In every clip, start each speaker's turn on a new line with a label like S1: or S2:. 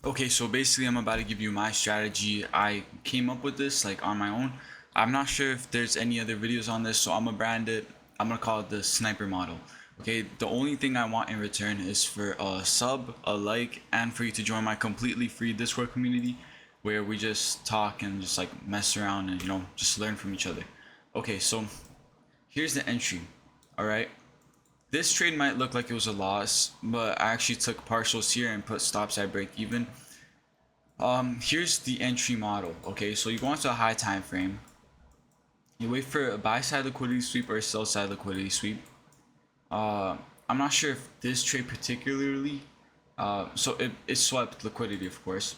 S1: Okay, so basically I'm about to give you my strategy. I came up with this like on my own. I'm not sure if there's any other videos on this, so I'm gonna brand it. I'm gonna call it the sniper model. Okay, the only thing I want in return is for a sub, a like, and for you to join my completely free Discord community where we just talk and just like mess around and just learn from each other. Okay, so here's the entry. All right. This trade might look like it was a loss, but I actually took partials here and put stops at break even. Here's the entry model. Okay, so you go into a high time frame. You wait for a buy side liquidity sweep or a sell side liquidity sweep. I'm not sure if this trade particularly. So it swept liquidity, of course,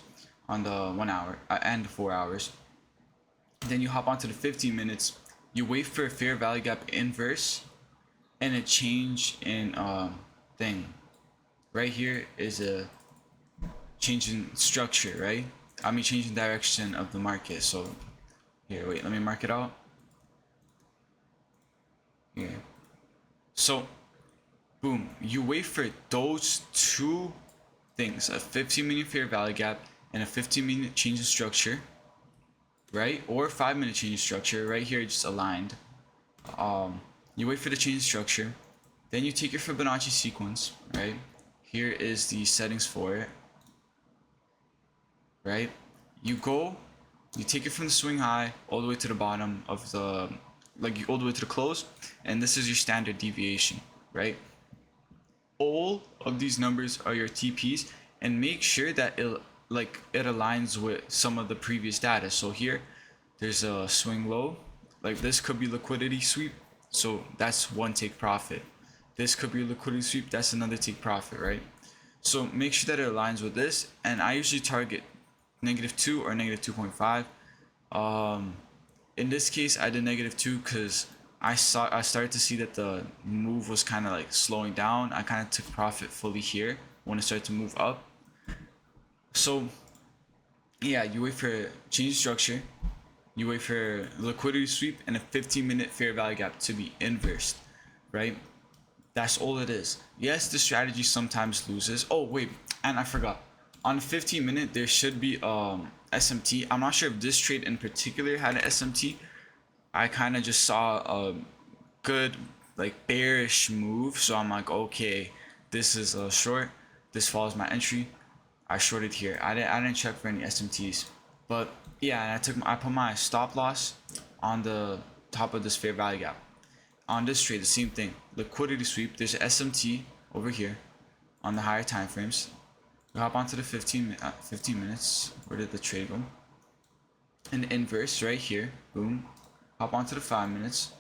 S1: on the 1 hour and the 4 hours. Then you hop onto the 15 minutes. You wait for a fair value gap inverse and a change in thing. Right here is a change in structure, right? I mean, changing direction of the market. So here, wait, let me mark it out. Here. So, boom, you wait for those two things, a 15-minute fair value gap and a 15-minute change in structure, right? Or 5-minute change in structure. Right here, just aligned. You wait for the change in structure. Then you take your Fibonacci sequence, right? Here is the settings for it, right? You take it from the swing high all the way to the bottom of the, all the way to the close, and this is your standard deviation, right? All of these numbers are your TPs, and make sure that it aligns with some of the previous data. So here, there's a swing low, like this could be liquidity sweep, so that's one take profit. This could be a liquidity sweep, that's another take profit, right? So make sure that it aligns with this, and I usually target -2 or -2.5. In this case, I did -2 because I started to see that the move was kind of like slowing down. I kind of took profit fully here when it started to move up. So yeah, you wait for change structure, you wait for liquidity sweep and a 15-minute fair value gap to be inversed, right? That's all it is. Yes, the strategy sometimes loses. Oh wait, and I forgot. On the 15-minute, there should be SMT. I'm not sure if this trade in particular had an SMT. I kind of just saw a good like bearish move, so I'm like, okay, this is a short. This follows my entry. I shorted here. I didn't check for any SMTs, but yeah, and I put my stop loss on the top of this fair value gap. On this trade, the same thing. Liquidity sweep. There's an SMT over here on the higher time frames. We hop onto the 15 minutes. Where did the trade go? An inverse right here. Boom. Hop onto the 5 minutes.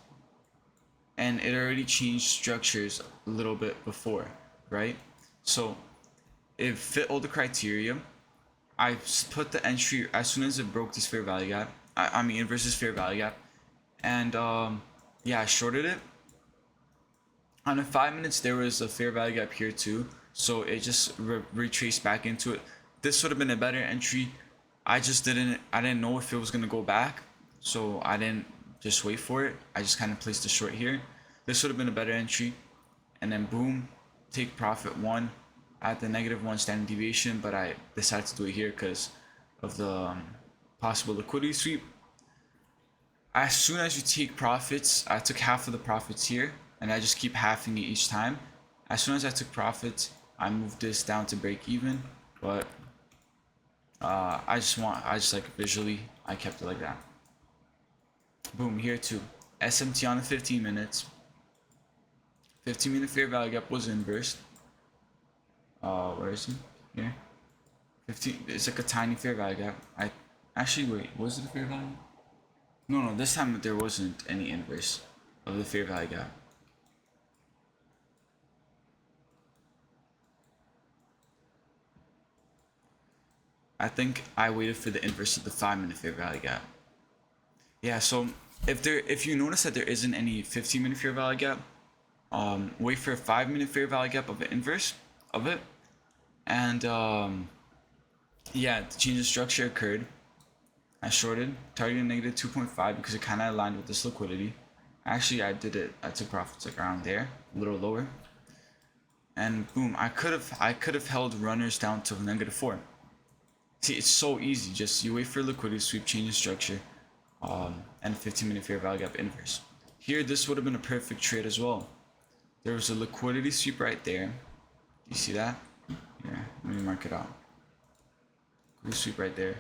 S1: And it already changed structures a little bit before, right? So it fit all the criteria. I put the entry as soon as it broke this fair value gap. I mean, inverse this fair value gap. And yeah, I shorted it. On the 5 minutes, there was a fair value gap here too, so it just retraced back into it. This would have been a better entry. I didn't know if it was gonna go back, so I didn't just wait for it. I just kind of placed a short here. This would have been a better entry, and then boom, take profit one at the -1 standard deviation. But I decided to do it here because of the possible liquidity sweep. As soon as you take profits, I took half of the profits here, and I just keep halving it each time. As soon as I took profits, I moved this down to break even, but I just like visually, I kept it like that. Boom, here too. SMT on the 15 minutes. 15-minute fair value gap was inversed. Where is it? Here. 15. It's like a tiny fair value gap. I actually wait. Was it a fair value? No, this time there wasn't any inverse of the fair value gap. I think I waited for the inverse of the 5-minute fair value gap. Yeah, so if you notice that there isn't any 15-minute fair value gap, wait for a 5-minute fair value gap of the inverse of it, and yeah, the change of structure occurred. I shorted, targeting -2.5 because it kind of aligned with this liquidity. Actually, I took profits like around there, a little lower, and boom, I could have held runners down to -4. See, it's so easy. Just you wait for liquidity sweep, change in structure, and 15-minute fair value gap inverse. Here, this would have been a perfect trade as well. There was a liquidity sweep right there. You see that? Here, let me mark it out. Liquidity sweep right there.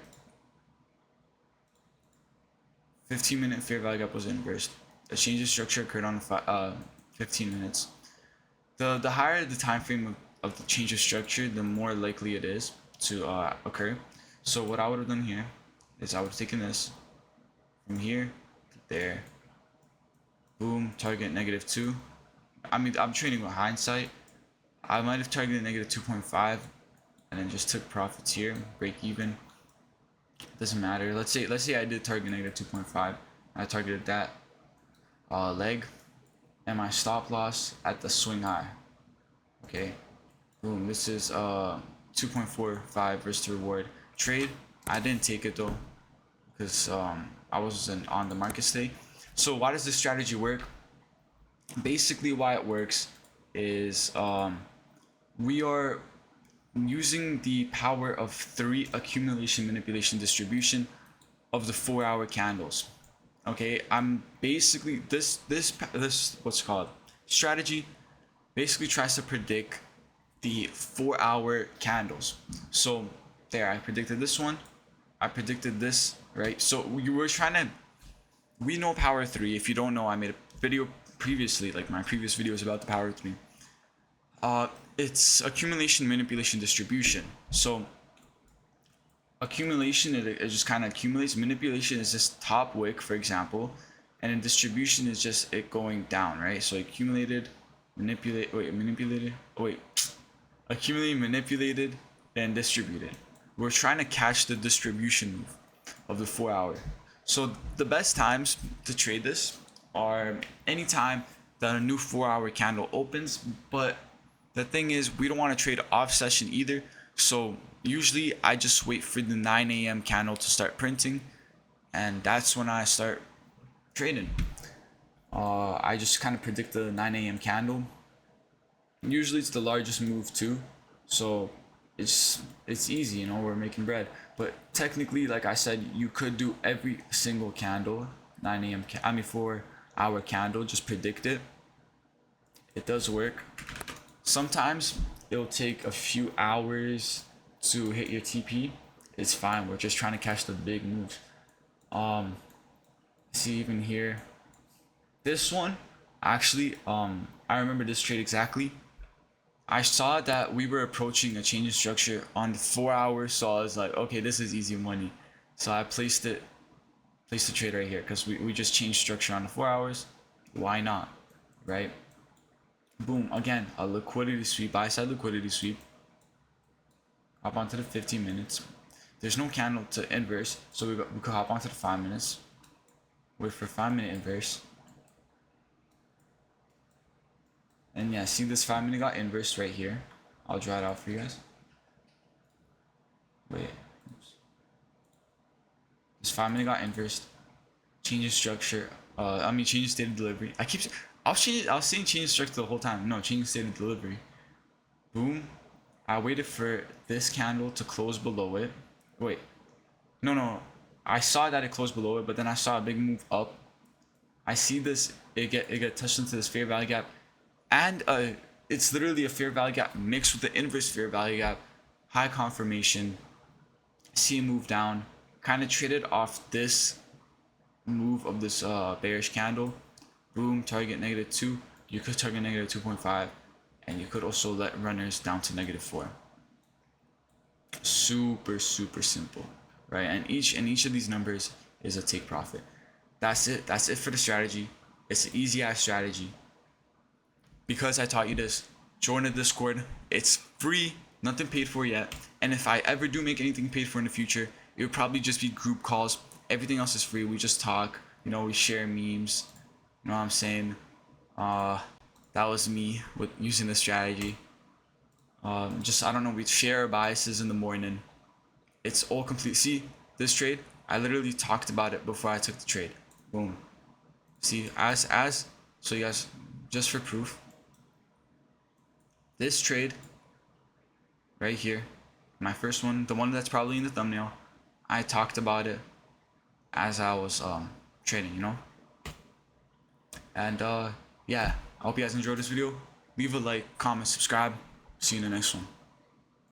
S1: 15-minute fair value gap was inversed. A change in structure occurred on 15 minutes. The higher the time frame of the change of structure, the more likely it is to occur. So what I would have done here is I would have taken this from here to there. Boom, target -2. I mean, I'm trading with hindsight. I might have targeted -2.5 and then just took profits here, break even. Doesn't matter. Let's say I did target -2.5. I targeted that leg and my stop loss at the swing high. Okay, boom. This is 2.45 risk to reward trade. I didn't take it though because I wasn't on the market stay. So why does this strategy work? Basically, why it works is we are using the power of 3 accumulation, manipulation, distribution of the 4-hour candles. Okay, I'm basically this what's called strategy basically tries to predict the 4-hour candles. So there, I predicted this one, I predicted this, right? So we were trying to, we know power 3. If you don't know, I made a video previously, like my previous videos about the power 3. It's accumulation, manipulation, distribution. So accumulation, it just kind of accumulates. Manipulation is just top wick, for example, and then distribution is just it going down, right? So accumulated, accumulated, manipulated, and distributed. We're trying to catch the distribution move of the 4-hour. So the best times to trade this are anytime that a new 4-hour candle opens, but the thing is, we don't want to trade off session either. So usually I just wait for the 9 a.m. candle to start printing, and that's when I start trading. I just kind of predict the 9 a.m. candle. Usually it's the largest move too, so it's easy, you know, we're making bread. But technically, like I said, you could do every single candle, 9 a.m. 4-hour candle, just predict it. It does work. Sometimes it'll take a few hours to hit your TP. It's fine. We're just trying to catch the big moves. See, even here, this one actually, I remember this trade exactly. I saw that we were approaching a change in structure on the 4-hour, so I was like, okay, this is easy money. So I placed the trade right here because we just changed structure on the 4 hours. Why not, right? Boom, again, a liquidity sweep, buy side liquidity sweep. Hop onto the 15 minutes. There's no candle to inverse, so we could hop onto the 5 minutes. Wait for 5-minute inverse. And yeah, see this 5-minute got inversed right here. I'll draw it out for you guys. Wait. Oops. This 5-minute got inversed. Change in structure. Change in state of delivery. I was saying change in structure the whole time. No, change in state of delivery. Boom. I waited for this candle to close below it. Wait. No. I saw that it closed below it, but then I saw a big move up. I see this. It get touched into this fair value gap, and it's literally a fair value gap mixed with the inverse fair value gap. High confirmation. See a move down. Kind of traded off this move of this bearish candle. Boom, target -2. You could target -2.5, and you could also let runners down to -4. Super simple, right? And each of these numbers is a take profit. That's it for the strategy. It's an easy ass strategy. Because I taught you this, join the Discord. It's free, nothing paid for yet. And if I ever do make anything paid for in the future, it would probably just be group calls. Everything else is free. We just talk, you know, we share memes. You know what I'm saying? That was me with using this strategy. I don't know, we share our biases in the morning. It's all complete. See, this trade, I literally talked about it before I took the trade. Boom. See, so you guys, just for proof, this trade right here, My first one, the one that's probably in the thumbnail, I talked about it as I was trading, you know. And yeah, I hope you guys enjoyed this video. Leave a like, comment, subscribe. See you in the next one.